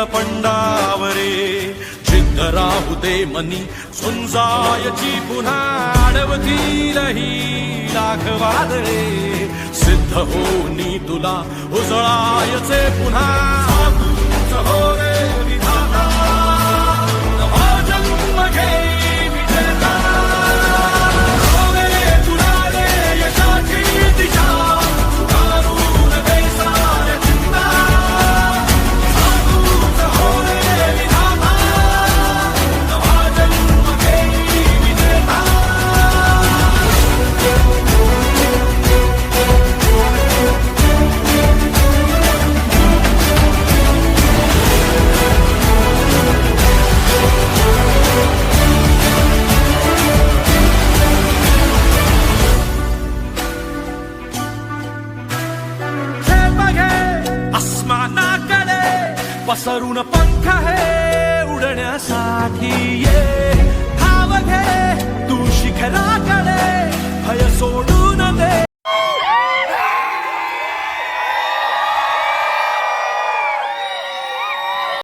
नीळपंडावरे जिद्द राहू दे मनी झुंजायची पुन्हा अडवतील ही लाख वादळे सिद्ध होनी तुला उजळायचे पुन्हा साधूच हो रे विधाता नवा जन्म घे विजेता हो रे तुला रे यशाची दिशा सुधारून दे साऱ्या चिंता साधूच हो रे विधाता नवा जन्म घे विजेता आसमानाकडे पसरून पंख आहे उडण्यासाठी ये